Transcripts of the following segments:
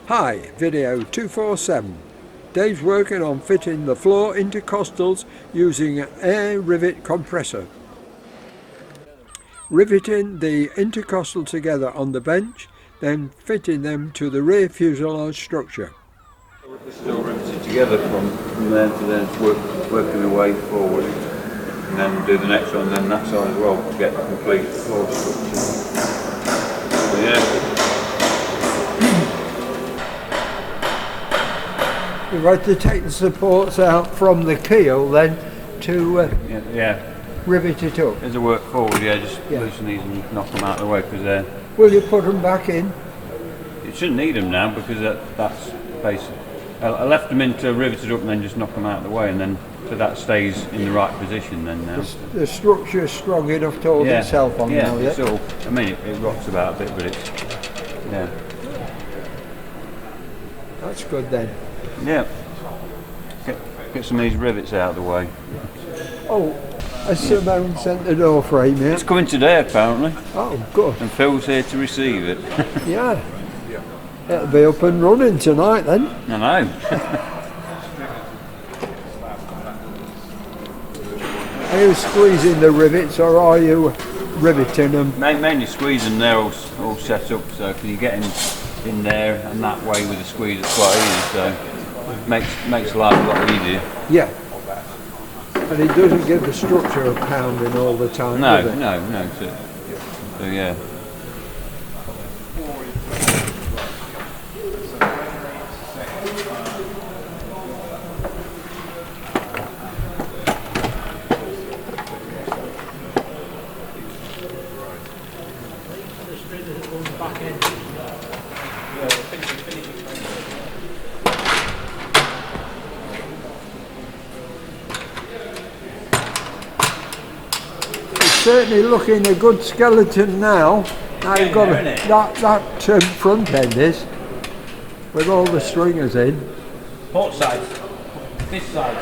Hi, video 247. Dave's working on fitting the floor intercostals using an air rivet compressor. Riveting the intercostal together on the bench, then fitting them to the rear fuselage structure. This is all riveted together from there to there, it's working the way forward, and then do the next one, and then that side as well to get the complete floor structure. So, yeah. You've had to take the supports out from the keel then to rivet it up. As I work forward, just loosen these and knock them out of the way, because will you put them back in? you shouldn't need them now, because that's basic. I left them in to rivet it up and then just knock them out of the way, and then so that stays in the right position then now. The structure is strong enough to hold itself on now, it's all, I mean it rocks about a bit, but it's, That's good then. Yeah. Get some of these rivets out of the way. Oh, has Simone sent the door frame yet? It's coming today apparently. Oh, good. And Phil's here to receive it. Yeah. It'll be up and running tonight then. I know. Are you squeezing the rivets or are you riveting them? Mainly squeezing, they're all set up, so can you get in there and that way with a squeeze, it's quite easy, so makes life a lot easier. Yeah. And it doesn't give the structure a pounding all the time, No, does it? no. So yeah. Certainly looking a good skeleton now. Now you've got that front end is with all the stringers in. Port side, this side.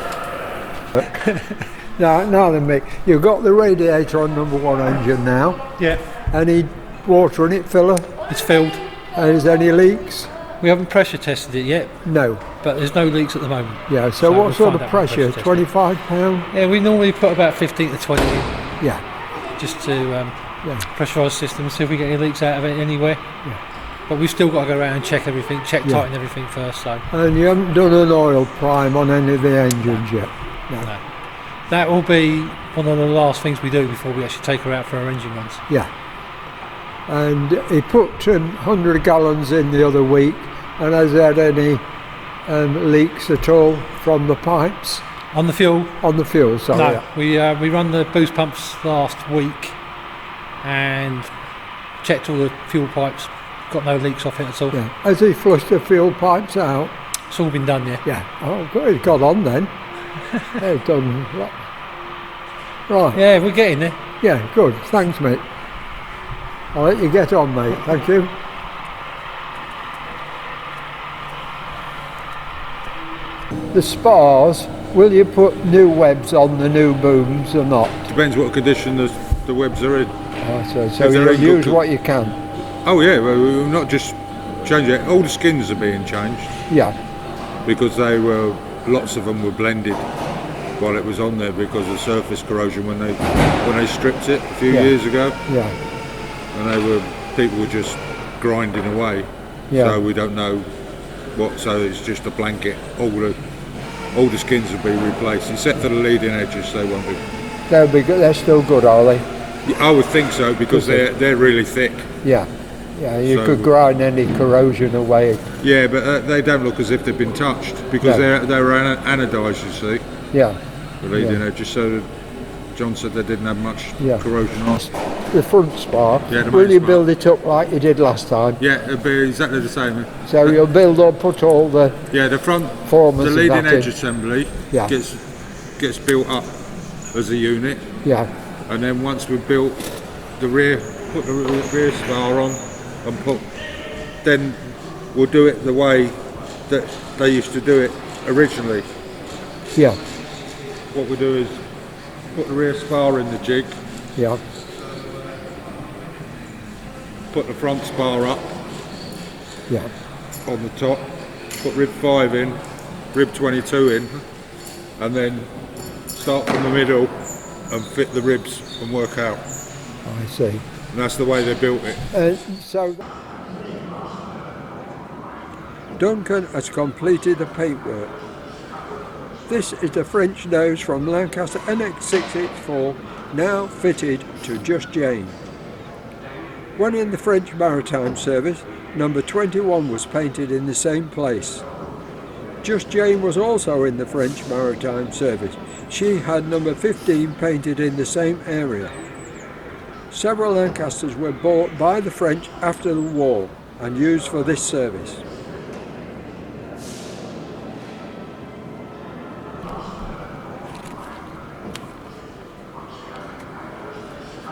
Now then, Mick, you've got the radiator on number 1 engine now. Yeah, Any water in it, filler? it's filled. Is there any leaks? We haven't pressure tested it yet, No. but there's no leaks at the moment. Yeah. So we'll what sort find of out when pressure? test it. 25 pound? Yeah, we normally put about 15 to 20 in, Yeah. just to pressurise the system, see if we get any leaks out of it anywhere. Yeah. But we've still got to go around and check everything, tighten everything first. So And you haven't done an oil prime on any of the engines yet? No. no. That will be one of the last things we do before we actually take her out for our engine runs. Yeah. And he put 100 gallons in the other week, and has had any leaks at all from the pipes? On the fuel, On the fuel, sorry. no. We run the boost pumps last week and checked all the fuel pipes. Got no leaks off it at all. Yeah. Has he flushed the fuel pipes out? It's all been done, yeah. Yeah. Oh, good. He's got on then. They've done. Right. Yeah, we're getting there. Yeah, good. Thanks, mate. I'll let you get on, mate. Thank you. The spars, will you put new webs on the new booms or not? Depends what condition the webs are in. Oh, so If they're you'll in use good what you can. Oh yeah, well, we'll not just change it. All the skins are being changed Yeah, because lots of them were blended while it was on there because of surface corrosion when they stripped it a few years ago, yeah, and people were just grinding away. yeah. So we don't know what. So it's just a blanket. All the skins will be replaced except for the leading edges. They won't be. They'll be good. They're still good, are they? I would think so because they're really thick. Yeah, yeah. You So- could grind any corrosion away. Yeah, but they don't look as if they've been touched because they're anodised, you see, Yeah, the leading edges. So John said they didn't have much corrosion on. the front spar. Yeah, the Will main you spar. build it up like you did last time? Yeah, it'll be exactly the same. So you'll build up, put all the Yeah, the front, formers the of leading that in. edge assembly Yeah. gets built up as a unit, Yeah, and then once we've built the rear, put the rear spar on, and then we'll do it the way that they used to do it originally. yeah, What we do is put the rear spar in the jig, yeah, put the front spar up, yeah. on the top, put rib 5 in, rib 22 in, and then start from the middle and fit the ribs and work out. I see. And that's the way they built it. So Duncan has completed the paintwork. This is the French nose from Lancaster NX611, now fitted to Just Jane. When in the French Maritime Service, number 21 was painted in the same place. Just Jane was also in the French Maritime Service. She had number 15 painted in the same area. Several Lancasters were bought by the French after the war and used for this service.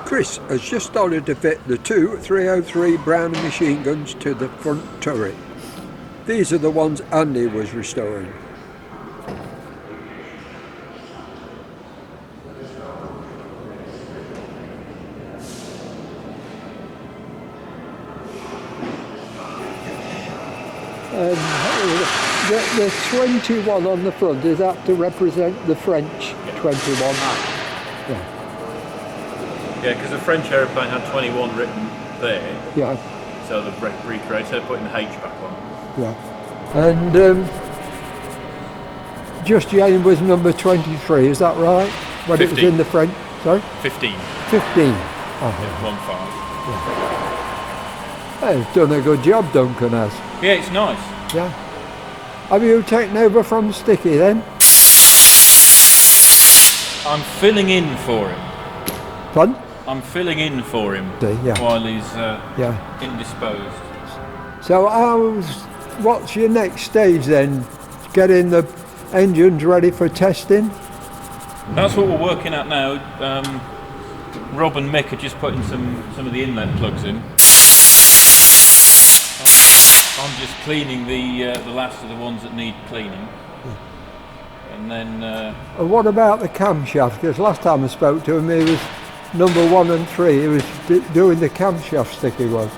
Chris has just started to fit the two 303 Browning machine guns to the front turret. These are the ones Andy was restoring. The 21 on the front, is that to represent the French 21? Yeah. Yeah, because the French aeroplane had 21 written there. Yeah. So the recreate, so putting the H back on. Yeah. And Just Jane was number 23, is that right? When 15. It was in the French, sorry? 15. 15. Yeah, 1-5. He's done a good job, Duncan has. Yeah, it's nice. Yeah. Have you taken over from Sticky then? I'm filling in for him. Fun? I'm filling in for him Yeah. while he's Yeah. indisposed. So what's your next stage then? Getting the engines ready for testing? That's what we're working at now. Rob and Mick are just putting some of the inlet plugs in. I'm just cleaning the last of the ones that need cleaning. And then... And what about the camshaft? Because last time I spoke to him, he was number 1 and 3. He was doing the camshaft Sticky was.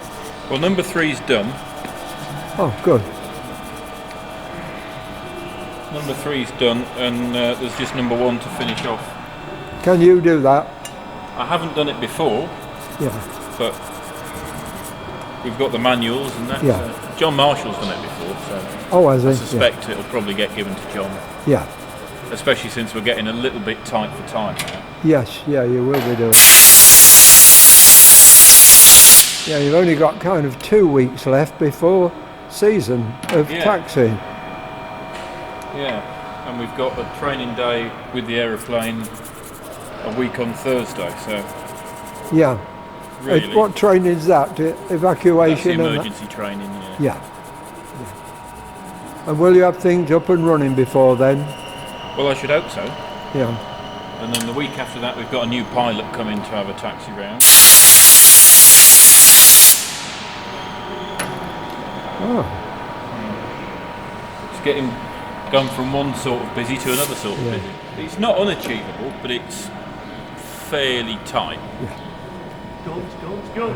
Well, number 3's done. Oh, good. Number 3's done, and there's just number 1 to finish off. Can you do that? I haven't done it before, Yeah. but we've got the manuals and that. Yeah. John Marshall's done it before, so Oh, has he? I suspect it'll probably get given to John. Yeah. Especially since we're getting a little bit tight for time now. Yes, yeah, you will be doing. Yeah, you've only got kind of 2 weeks left before season of taxiing. Yeah, and we've got a training day with the aeroplane a week on Thursday, so Yeah. really, What training is that? Evacuation? that's the and emergency training, yeah. Yeah. And will you have things up and running before then? Well, I should hope so. Yeah. And then the week after that, we've got a new pilot coming to have a taxi round. Oh. It's getting gone from one sort of busy to another sort of busy. It's not unachievable, but it's fairly tight. Go.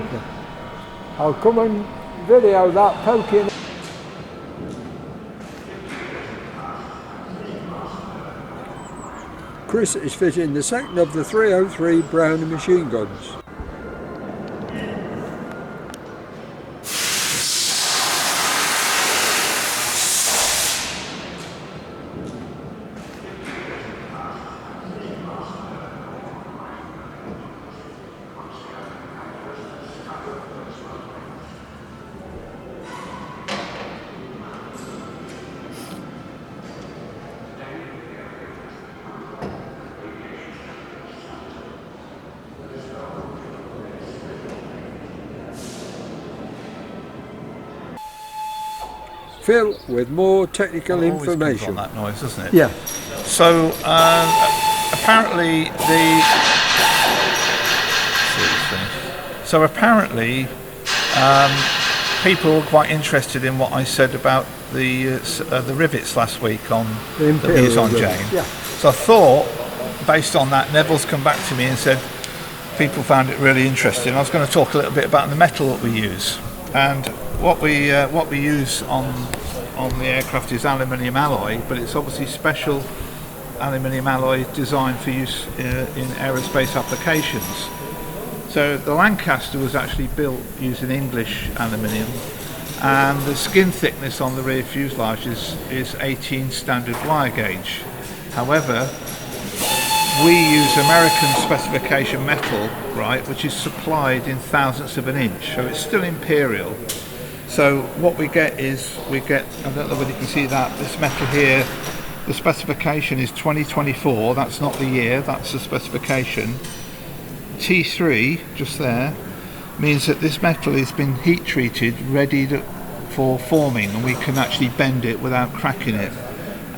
I'll come and video that poking. Chris is fitting the second of the 303 Browning machine guns. Phil with more technical information. On that noise, doesn't it? Yeah. So apparently people were quite interested in what I said about the rivets last week on the Mise en Jane. Yeah. So I thought, based on that, Neville's come back to me and said people found it really interesting. I was going to talk a little bit about the metal that we use, and what we use on the aircraft is aluminium alloy, but it's obviously special aluminium alloy designed for use in aerospace applications. So the Lancaster was actually built using English aluminium, and the skin thickness on the rear fuselage is 18 standard wire gauge. However, we use American specification metal, right, which is supplied in thousandths of an inch, so it's still imperial. So what we get, I don't know whether you can see that, this metal here, the specification is 2024, that's not the year, that's the specification. T3, just there, means that this metal has been heat treated, ready for forming, and we can actually bend it without cracking it.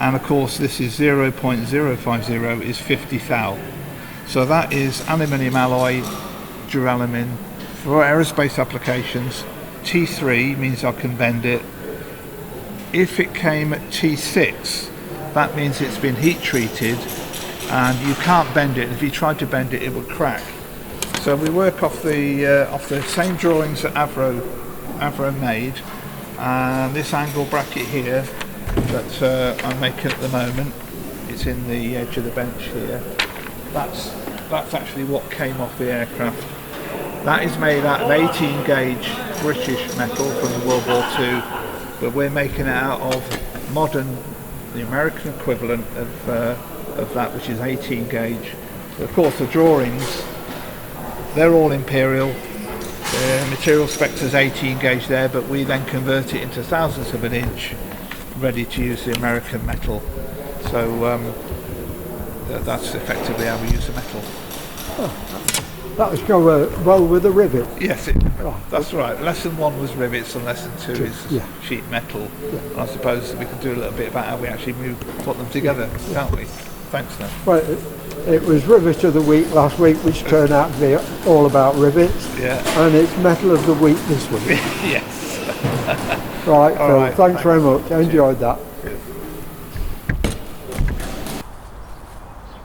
And of course this is 0.050 is 50 thou. So that is aluminium alloy, duralumin, for aerospace applications. T3 means I can bend it. If it came at T6, that means it's been heat treated and you can't bend it. If you tried to bend it, it would crack. So we work off the same drawings that Avro made, and this angle bracket here that I'm making at the moment, it's in the edge of the bench here. That's actually what came off the aircraft. That is made out of 18 gauge British metal from the World War II, but we're making it out of modern, the American equivalent of that, which is 18 gauge. But of course the drawings, they're all imperial. The material spec is 18 gauge there, but we then convert it into thousandths of an inch, ready to use the American metal. So that's effectively how we use the metal. That was go well with the rivet. Yes, that's right. Lesson 1 was rivets and lesson 2 is sheet metal. I suppose we can do a little bit about how we actually put them together, can't we? Thanks, then. Well, it was Rivet of the Week last week, which turned out to be all about rivets. Yeah. And it's Metal of the Week this week. Yes. Right, All Phil, right, thanks very much. I enjoyed that. Good.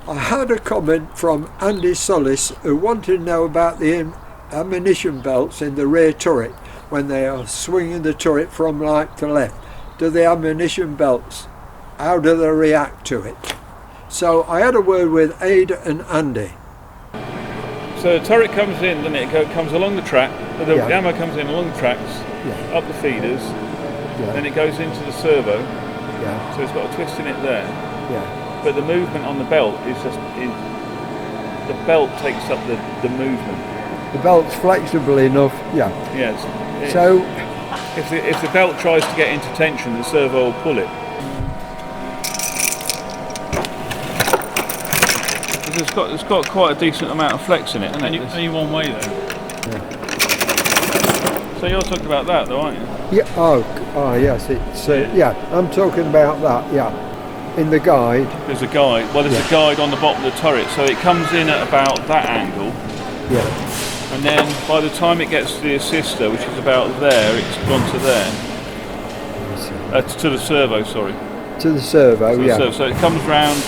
I had a comment from Andy Solis who wanted to know about the ammunition belts in the rear turret when they are swinging the turret from right to left. Do the ammunition belts, how do they react to it? So I had a word with Ada and Andy. So the turret comes in, doesn't it? It comes along the track, the ammo comes in along the tracks, up the feeders, then it goes into the servo, so it's got a twist in it there. But the movement on the belt is just, the belt takes up the movement. The belt's flexible enough, so if the belt tries to get into tension, the servo will pull it. It's got quite a decent amount of flex in it, hasn't it? Only one way though. So you're talking about that though, aren't you? Yeah. Oh yes. It's I'm talking about that. Yeah. In the guide. There's a guide. Well, there's a guide on the bottom of the turret, so it comes in at about that angle. Yeah. And then by the time it gets to the assister, which is about there, it's gone to there. To the servo, sorry. To the servo. To the servo. So it comes round.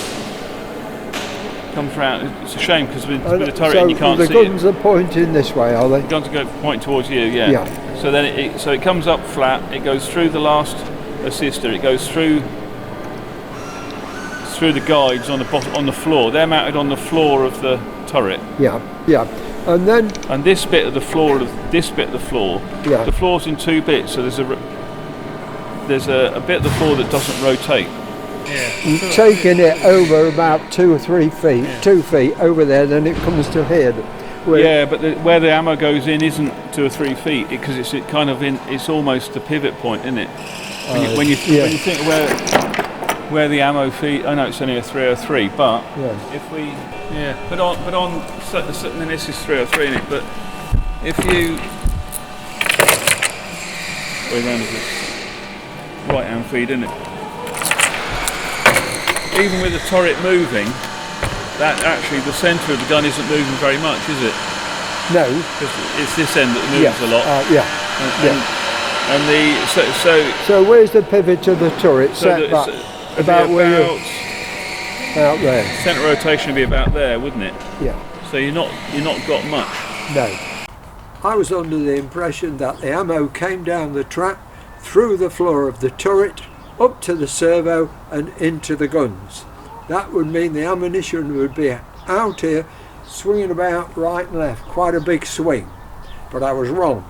It's a shame because with the turret so you can't see it. the guns are pointing this way, are they? The guns are point towards you, yeah. So then it comes up flat. It goes through the last assister. It goes through the guides on the bottom, on the floor. They're mounted on the floor of the turret. Yeah. And this bit of the floor, the floor's in two bits. So there's a bit of the floor that doesn't rotate. Yeah. Taking it over about 2 or 3 feet, 2 feet over there, then it comes to here. But where the ammo goes in isn't 2 or 3 feet because it's kind of it's almost the pivot point, isn't it? When you think where the ammo feed, I know it's only a 303, but if we put on and this is 303 in it, but if you way around this right hand feed, isn't it? Even with the turret moving, that actually the centre of the gun isn't moving very much, is it? No. Because it's this end that moves a lot. So where's the pivot of the turret? About where you're out there. Centre rotation would be about there, wouldn't it? Yeah. So you're not got much. No. I was under the impression that the ammo came down the track, through the floor of the turret, up to the servo and into the guns. That would mean the ammunition would be out here swinging about right and left, quite a big swing, but I was wrong.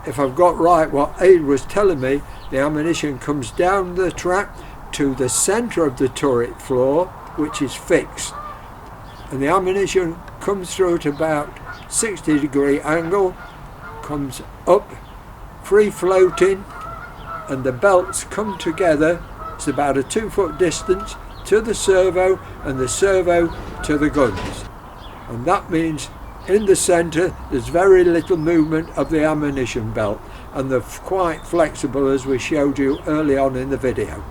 If I've got right what Aid was telling me, the ammunition comes down the track to the centre of the turret floor, which is fixed, and the ammunition comes through at about 60-degree angle, comes up free floating, and the belts come together. It's about a 2-foot distance to the servo and the servo to the guns, and that means in the centre there's very little movement of the ammunition belt, and they're quite flexible as we showed you early on in the video.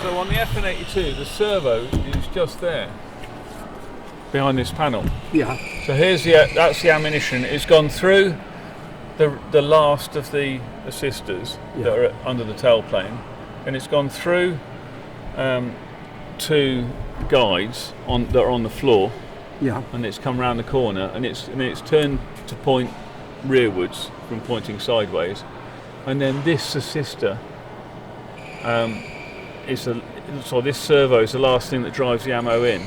So on the FN82, the servo is just there, behind this panel. Yeah, So that's the ammunition. It's gone through the last of the assisters that are under the tailplane, and it's gone through 2 guides that are on the floor, yeah, and it's come round the corner, and it's turned to point rearwards from pointing sideways, and then this assister this servo is the last thing that drives the ammo in.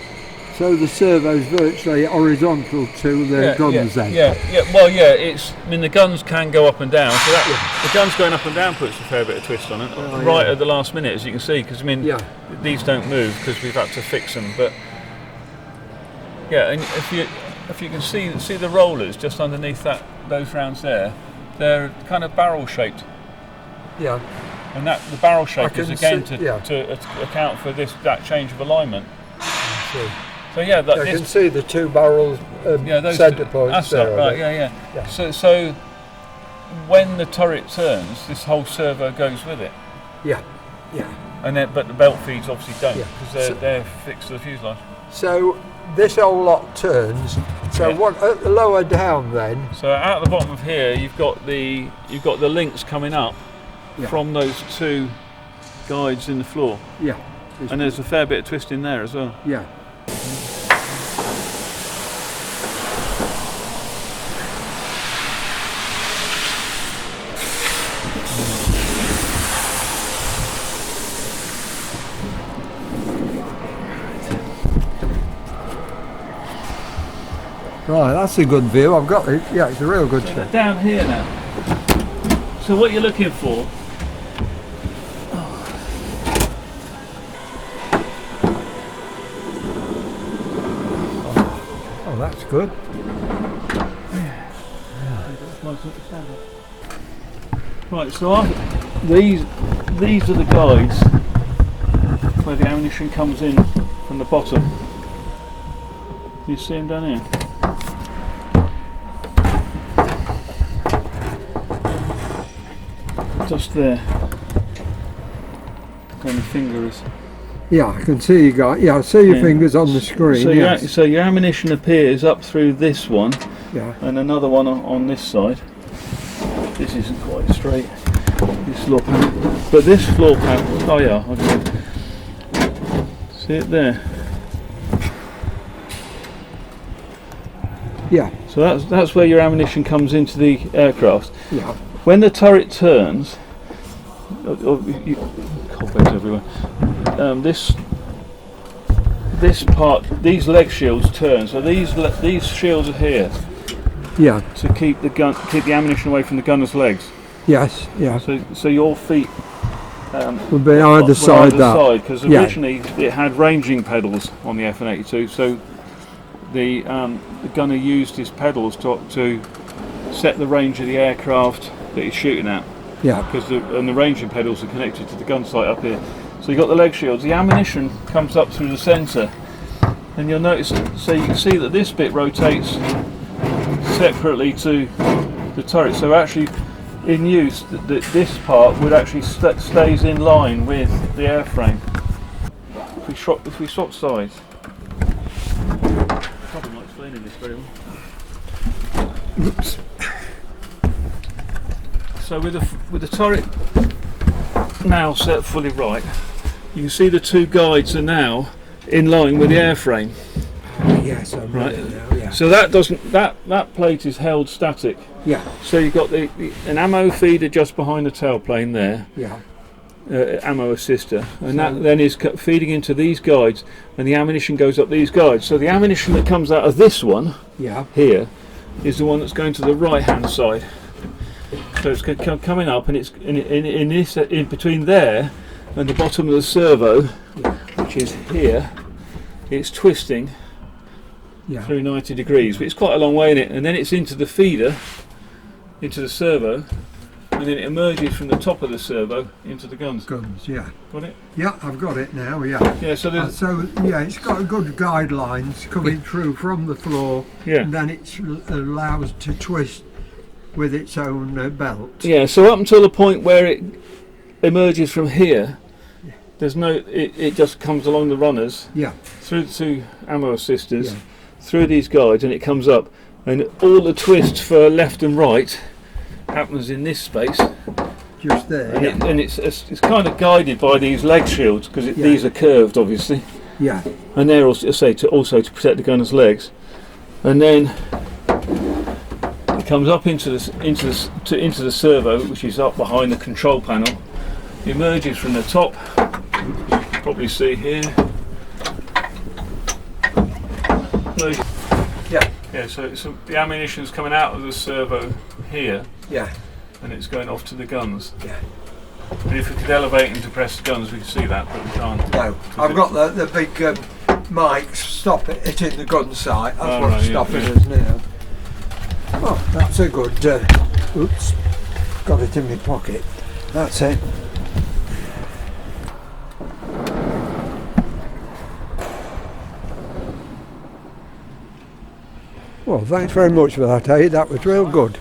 so the servo's virtually horizontal to the guns then? The guns can go up and down, so the guns going up and down puts a fair bit of twist on it, at the last minute, as you can see, because these don't move because we've had to fix them, but and if you can see the rollers just underneath those rounds there, they're kind of barrel shaped. Yeah. And the barrel shape is again see, to account for that change of alignment. I see. So I can see the 2 barrels centre points there. Right, yeah. So when the turret turns, this whole servo goes with it. Yeah. But the belt feeds obviously don't, because they're fixed to the fuselage. So this whole lot turns. So what at the lower down then? So out the bottom of here, you've got the links coming up from those 2 guides in the floor. Yeah. And there's a fair bit of twist in there as well. Yeah. Right, that's a good view. I've got it. Yeah, it's a real good shot. Down here now. So what you're looking for? Oh, that's good. Right, so these are the guides where the ammunition comes in from the bottom. You see them down here? Just there. Where my finger is. Yeah, I can see you guys. Yeah, I see your fingers on the screen. So your ammunition appears up through this one, and another one on this side. This isn't quite straight. This floor panel, but this floor panel. Oh yeah, okay. See it there. Yeah. So that's where your ammunition comes into the aircraft. Yeah. When the turret turns, cobwebs everywhere. This part, these leg shields turn. So these shields are here. Yeah. To keep the ammunition away from the gunner's legs. Yes. Yeah. So your feet would be either side because originally it had ranging pedals on the FN82. So the gunner used his pedals to set the range of the aircraft that he's shooting at. Yeah. Because the ranging pedals are connected to the gun sight up here. So you've got the leg shields. The ammunition comes up through the centre, and you'll notice. So you can see that this bit rotates separately to the turret. So actually, in use, this part would actually stays in line with the airframe. If we swap sides. Probably not explaining this very well. Oops. So with the turret now set fully right, you can see the 2 guides are now in line with the airframe. Yes, I'm right. now, yeah. Yeah. So that doesn't that plate is held static. Yeah. So you've got an ammo feeder just behind the tailplane there, Yeah. ammo assister, and that then is feeding into these guides, and the ammunition goes up these guides. So the ammunition that comes out of this one Yeah. here is the one that's going to the right hand side. So it's coming up, and it's in between there and the bottom of the servo, which is here. It's twisting Yeah. through 90 degrees, but it's quite a long way in it, and then it's into the feeder, into the servo, and then it emerges from the top of the servo into the guns. Guns. Yeah. Got it? Yeah, I've got it now. Yeah. Yeah. So there's So yeah, it's got good guidelines coming through from the floor, yeah. and then it's allows to twist with its own belt. Yeah. So up until the point where it emerges from here, there's no. It just comes along the runners Yeah. through the two ammo assisters, Yeah. through these guides, and it comes up, and all the twists for left and right happens in this space, Just there. and it's kind of guided by these leg shields because Yeah. these are curved, obviously, Yeah. and they're also to protect the gunner's legs, and then it comes up into the servo, which is up behind the control panel, emerges from the top. You can probably see here. Yeah. Yeah, so the ammunition's coming out of the servo here, Yeah. and it's going off to the guns. Yeah. And if we could elevate and depress the guns, we can see that, but we can't. No, I've got the big mics stop it hitting the gun sight. That's Oh, what's right, yeah, stopping yeah. us now. Oh, that's a good. Oops, got it in my pocket. That's it. Well, thanks very much for that, eh? That was real good.